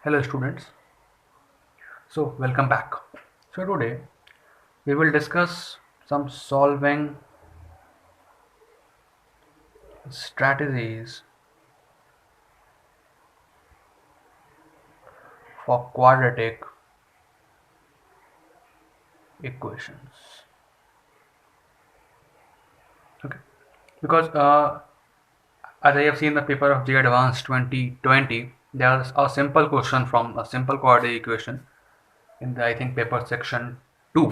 Hello students, so welcome back. So today we will discuss some solving strategies for quadratic equations. Okay, because as I have seen the paper of J Advanced 2020, there's a simple question from a simple quadratic equation in the I think paper section 2.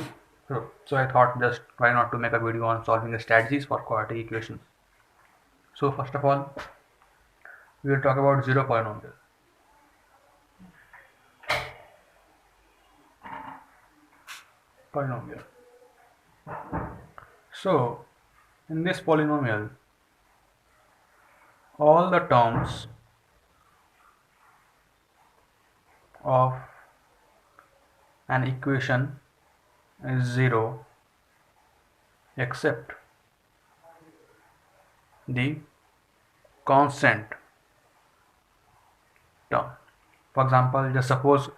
So I thought just why not to make a video on solving the strategies for quadratic equations. So first of all, we will talk about zero polynomial. So in this polynomial, all the terms of an equation is 0 except the constant term. For example, just suppose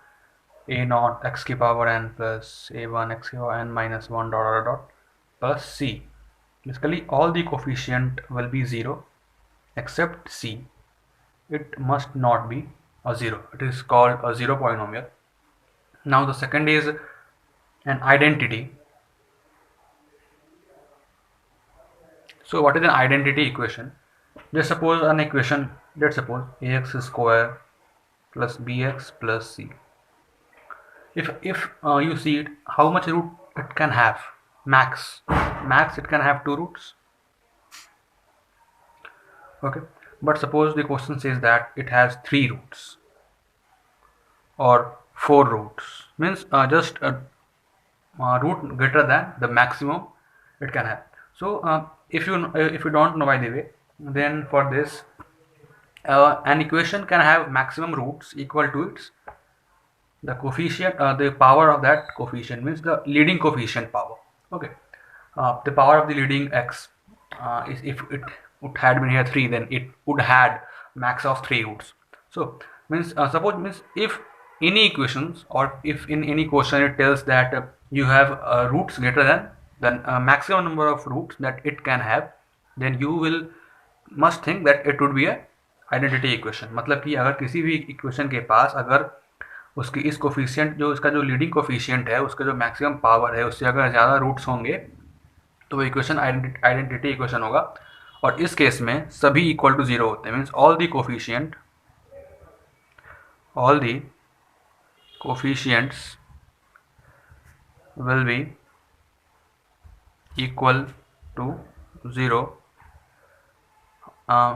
a naught x की power n plus a1 x की power n minus 1 dot dot dot plus c. Basically all the coefficient will be 0 except c. It must not be a 0. It is called a zero polynomial. Now the second is an identity. So what is an identity equation? Just suppose an equation, let's suppose ax square plus bx plus c. If you see it, how much root it can have? Max it can have 2 roots. Okay, but suppose the question says that it has 3 roots or 4 roots, means just a root greater than the maximum it can have. So if you don't know, by the way, then for this an equation can have maximum roots equal to its the coefficient, the power of that coefficient, means the leading coefficient power. Okay, the power of the leading x is, if it would had been here 3, then it would had max of 3 roots. So means suppose means if any equations or if in any question it tells that you have roots greater than maximum number of roots that it can have, then you will must think that it would be a identity equation. मतलब कि अगर किसी भी equation के पास अगर उसकी इस coefficient जो इसका जो लीडिंग कोफिशिएंट है उसका जो मैक्सिमम पावर है उससे अगर ज़्यादा रूट्स होंगे तो वो इक्वेशन आइडेंटिटी इक्वेशन होगा. और इस केस में सभी इक्वल टू 0 होते हैं, means all the coefficients will be equal to 0.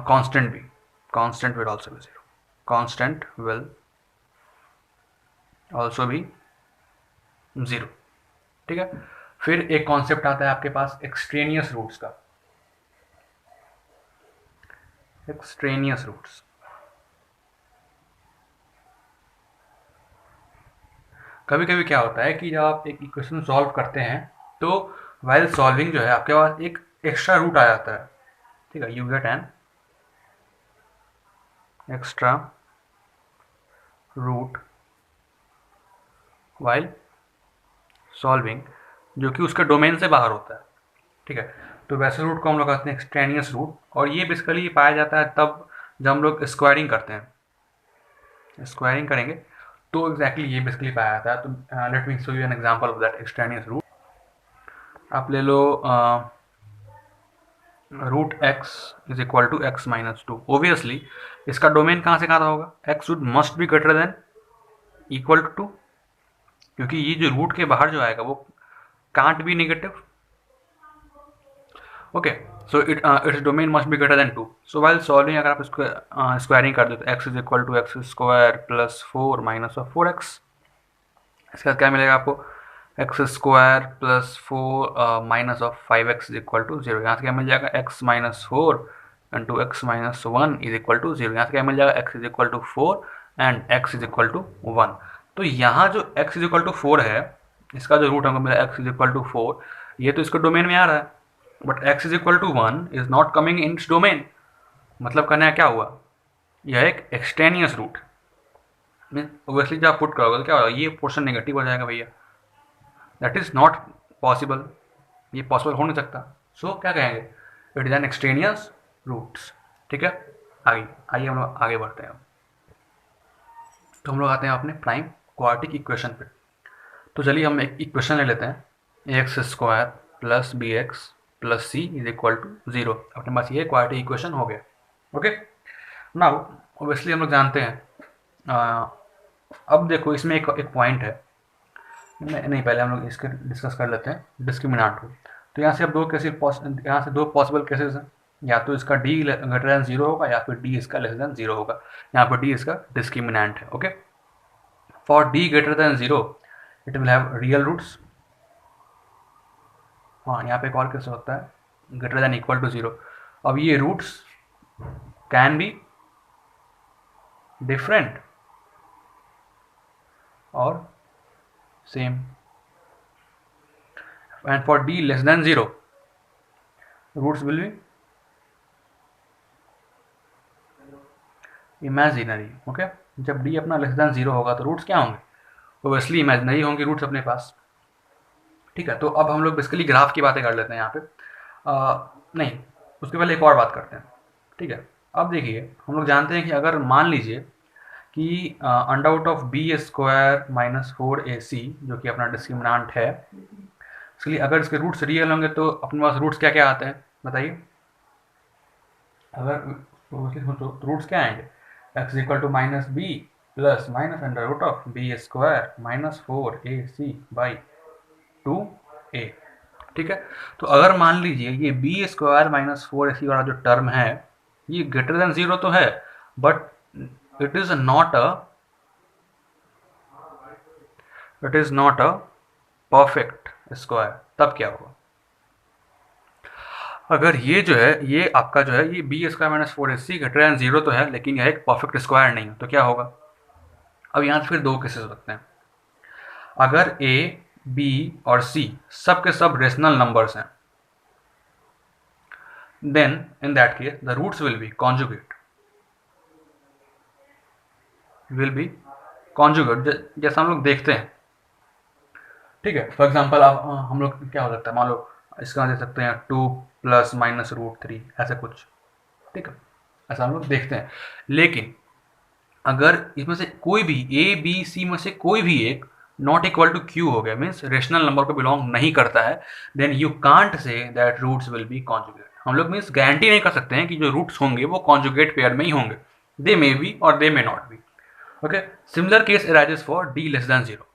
Constant will also be 0. Constant will also be 0. ठीक है. फिर एक कॉन्सेप्ट आता है आपके पास एक्सट्रेनियस रूट्स का. एक्सट्रेनियस रूट्स कभी कभी क्या होता है कि जब आप एक इक्वेशन सॉल्व करते हैं तो वाइल सॉल्विंग जो है आपके पास एक एक्स्ट्रा रूट आ जाता है. ठीक है, you get an extra root while solving, जो कि उसके डोमेन से बाहर होता है. ठीक है, तो वैसे रूट को हम लोग कहते हैं एक्सट्रेनियस रूट. और ये बेसिकली पाया जाता है तब जब हम लोग स्क्वायरिंग करते हैं. स्क्वायरिंग करेंगे तो एग्जैक्टली ये बेसिकली पाया जाता है. तो let me show you an example of that extraneous root. आप ले लो root x is equal to x minus 2. Obviously इसका डोमेन कहाँ से कहाँ होगा? X would must be greater than equal to 2, क्योंकि ये जो रूट के बाहर जो आएगा वो can't be negative. Okay, so its domain must be greater than 2. So while solving अगर आप इसको स्क्वायरिंग कर दो तो x is equal to x square plus 4 minus of 4x. इसके बाद क्या मिलेगा आपको? X square plus 4 minus of 5x is equal to 0. यहाँ से क्या मिल जाएगा? X minus 4 into x minus 1 is equal to 0. यहाँ से क्या मिल जाएगा? X is equal to 4 and x is equal to 1. तो यहाँ जो x इज इक्वल टू 4 है, इसका जो रूट हमको मिला x इज इक्वल टू 4, ये तो इसको डोमेन में आ रहा है. But x is equal to 1 is not coming in its domain. मतलब करना क्या हुआ? यह एक एक्सट्रेनियस रूट. मीन ओबियसली जब आप पुट करोगे तो क्या होगा, ये पोर्शन नेगेटिव हो जाएगा भैया, दैट इज़ नॉट पॉसिबल, ये पॉसिबल हो नहीं सकता। सो क्या कहेंगे, it is an extraneous roots. ठीक है, आगे आइए हम लोग आगे बढ़ते हैं। तो हम लोग आते हैं अपने प्राइम क्वाड्रेटिक इक्वेशन पे। तो चलिए हम एक इक्वेशन ले लेते हैं, a x square plus b x plus c is equal to zero. अपने पास ये क्वाड्रेटिक इक्वेशन हो गया। ओके, नाउ ओबियसली हम लोग जानते हैं, अब देखो इसमें एक एक पॉइंट है, नहीं पहले हम लोग इसके डिस्कस कर लेते हैं डिस्क्रिमिनेंट को। तो यहाँ से अब दो केसेस, यहाँ से दो पॉसिबल केसेस हैं, या तो इसका डी ग्रेटर दैन जीरो होगा या फिर डी इसका लेस दैन जीरो होगा। यहाँ पर डी इसका डिस्क्रिमिनेंट है। Okay, for D greater than zero it will have real roots. हाँ, यहाँ पे एक और केस होता है, greater than equal to zero. अब ये रूट्स कैन बी डिफरेंट और same, and for d less than 0 roots will be imaginary। Okay, जब d अपना लेस देन 0 होगा तो रूट्स क्या होंगे, ओबियसली इमेजिनरी होंगे रूट्स अपने पास। ठीक है, तो अब हम लोग बेसिकली ग्राफ की बातें कर लेते हैं यहाँ पे, नहीं उसके पहले एक और बात करते हैं। ठीक है, अब देखिए हम लोग जानते हैं कि अगर मान लीजिए कि under root of b square minus 4ac जो कि अपना डिस्क्रिमिनेंट है, इसलिए अगर इसके रूट्स रियल होंगे तो अपने पास रूट्स क्या क्या आते हैं बताइए। अगर तो रूट्स क्या आएंगे, x equal to minus b plus minus under root of b square minus 4ac by 2a। ठीक है, तो अगर मान लीजिए ये बी स्क्वायर माइनस 4ac वाला जो टर्म है ये ग्रेटर देन जीरो तो है, but it is not a perfect square. तब क्या होगा, अगर ये जो है ये आपका जो है ये b square minus 4ac greater than zero तो है, लेकिन यह एक परफेक्ट स्क्वायर नहीं है, तो क्या होगा। अब यहाँ फिर दो केसेस हो सकते हैं, अगर a b और c सब के सब रेशनल नंबर्स हैं, then in that case the roots will be conjugate, जैसा हम लोग देखते हैं। ठीक है, फॉर एग्जाम्पल आप हम लोग क्या हो सकता है, मान लो इसका दे सकते हैं 2 प्लस माइनस रूट 3 ऐसे कुछ। ठीक है, ऐसा हम लोग देखते हैं, लेकिन अगर इसमें से कोई भी ए बी सी में से कोई भी एक नॉट इक्वल टू क्यू हो गया, मीन्स रेशनल नंबर को बिलोंग नहीं करता है, then you can't say that roots will be conjugate. हम लोग मीन्स गारंटी नहीं कर सकते हैं कि जो रूट्स होंगे वो कॉन्जुगेट पेयर में ही होंगे, दे मे बी और they may not be. Okay, similar case arises for d less than zero.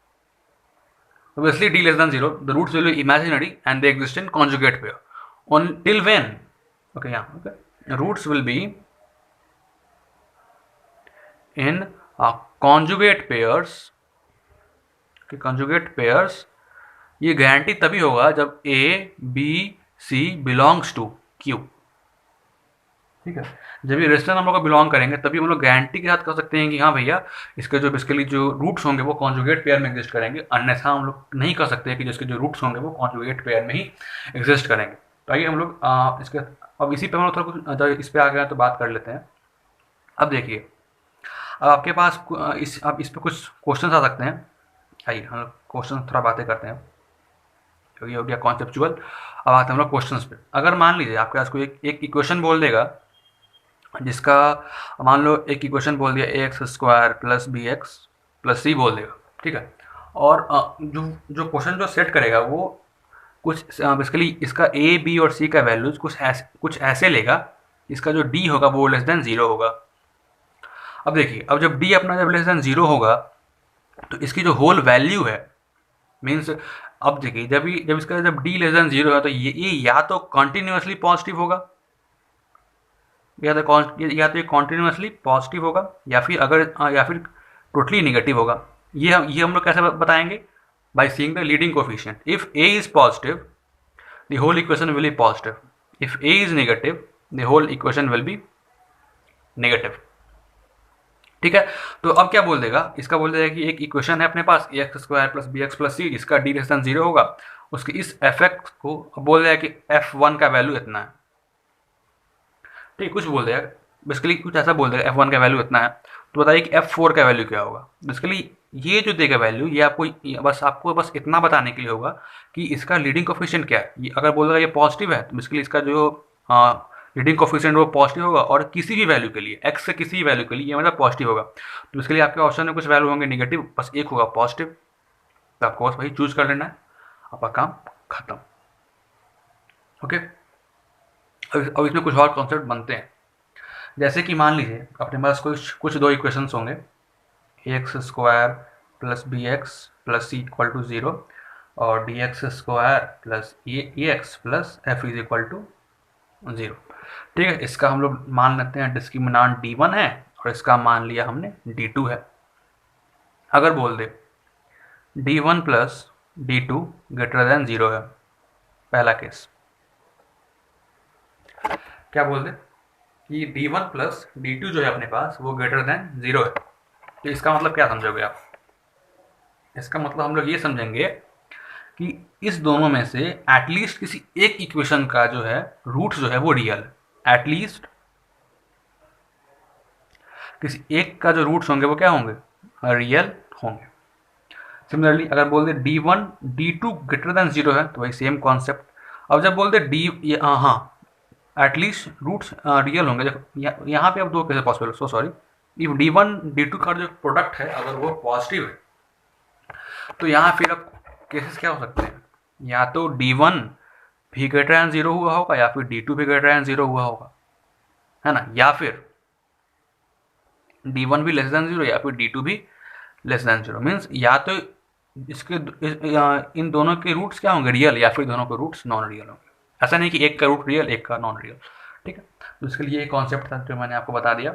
Obviously d less than 0 the roots will be imaginary and they exist in conjugate pair until when, okay, yeah, okay, roots will be in conjugate pairs। okay, conjugate pairs ये guarantee तभी होगा जब a b c belongs to q। ठीक है, जब ये rational number को belong करेंगे तभी हम लोग गारंटी के साथ कह सकते हैं कि हाँ भैया इसके जो बेसिकली जो रूट्स होंगे वो कॉन्जुगेट पेयर में एग्जिस्ट करेंगे, अन्यथा हम लोग नहीं कह सकते कि जिसके जो रूट्स होंगे वो कॉन्जुगेट पेयर में ही एग्जिस्ट करेंगे। तो आइए हम लोग इसके अब इसी पे हम लोग थोड़ा कुछ जब इस पर आ गया तो बात कर लेते हैं। अब देखिए, अब आपके पास अब इस पर कुछ क्वेश्चन आ सकते हैं। आइए हम लोग क्वेश्चन थोड़ा बातें करते हैं, क्योंकि हो गया कॉन्सेप्चुअल। अब आते हैं हम लोग क्वेश्चन पे। अगर मान लीजिए आपके पास कोई एक इक्वेशन बोल देगा, जिसका मान लो एक इक्वेशन बोल दिया a x square plus b x plus c बोल देगा। ठीक है, और जो जो क्वेश्चन जो सेट करेगा वो कुछ बेसिकली इसका ए बी और सी का वैल्यूज कुछ ऐसे लेगा, इसका जो डी होगा वो लेस देन जीरो होगा। अब देखिए, अब जब डी अपना जब लेस देन जीरो होगा तो इसकी जो होल वैल्यू है, मीन्स अब देखिए जब इसका जब डी लेस देन जीरो है तो ये या तो कंटिन्यूसली पॉजिटिव होगा, या तो ये कॉन्टिन्यूसली पॉजिटिव होगा, या फिर या फिर टोटली निगेटिव होगा। ये हम लोग कैसे बताएंगे, by seeing the leading coefficient. If a is positive the whole equation will be positive, if a is negative the whole equation will be negative. ठीक है, तो अब क्या बोल देगा, इसका बोल देगा कि एक इक्वेशन है अपने पास a x square plus b x plus c, जिसका डी लेस देन जीरो होगा, उसके इस एफ एक्स को बोल देगा कि f1 का वैल्यू इतना है। ठीक, कुछ बोल देगा बेसिकली, कुछ ऐसा बोल देगा f1 का वैल्यू इतना है, तो बताइए कि F4 का वैल्यू क्या होगा। इसके लिए ये जो देगा वैल्यू, ये आपको बस इतना बताने के लिए होगा कि इसका लीडिंग कोफिशिएंट क्या है। ये अगर बोलेगा ये पॉजिटिव है तो इसके लिए इसका जो लीडिंग कोफिशिएंट वो पॉजिटिव होगा, और किसी भी वैल्यू के लिए x से किसी भी वैल्यू के लिए ये मतलब पॉजिटिव होगा। तो इसके लिए आपके ऑप्शन में कुछ वैल्यू होंगे निगेटिव, बस एक होगा पॉजिटिव, तो आपको बस वही चूज कर लेना है, आपका काम खत्म। ओके, अब इसमें कुछ और कॉन्सेप्ट बनते हैं। जैसे कि मान लीजिए अपने पास कुछ दो इक्वेशंस होंगे, x square plus b x plus c equal to 0 और d x square plus a x plus f is equal to 0। ठीक है, इसका हम लोग मान लेते हैं डिस्क्रिमिनांट d1 है और इसका मान लिया हमने d2 है। अगर बोल दे d1 plus d2 greater than 0 है, पहला केस, क्या बोल दे कि d1 प्लस d2 जो है अपने पास वो ग्रेटर देन 0 है। तो इसका मतलब क्या समझोगे आप? इसका मतलब हम लोग ये समझेंगे कि इस दोनों में से एटलीस्ट किसी एक इक्वेशन का जो है रूट जो है वो रियल है। एटलीस्ट किसी एक का जो रूट्स होंगे वो क्या होंगे? रियल होंगे। सिमिलरली अगर बोल दे d1 d2 ग्रेटर देन 0 है तो वही सेम कॉन्सेप्ट। अब जब बोल दे हाँ एटलीस्ट रूट्स रियल होंगे, देखो यहाँ पे अब दो cases possible, so sorry, if d1 d2 का जो प्रोडक्ट है अगर वो पॉजिटिव है तो यहाँ फिर अब केसेस क्या हो सकते हैं, या तो d1 भी ग्रेटर देन 0 हुआ होगा या फिर d2 भी ग्रेटर देन 0 हुआ होगा, है ना, या फिर d1 भी लेस देन 0 या फिर d2 भी लेस देन 0। मीन्स या तो इन दोनों के रूट्स क्या होंगे? रियल, या फिर दोनों के रूट्स नॉन रियल होंगे। ऐसा नहीं कि एक का रूट रियल एक का नॉन रियल। ठीक है, तो इसके लिए ये कॉन्सेप्ट था जो मैंने आपको बता दिया।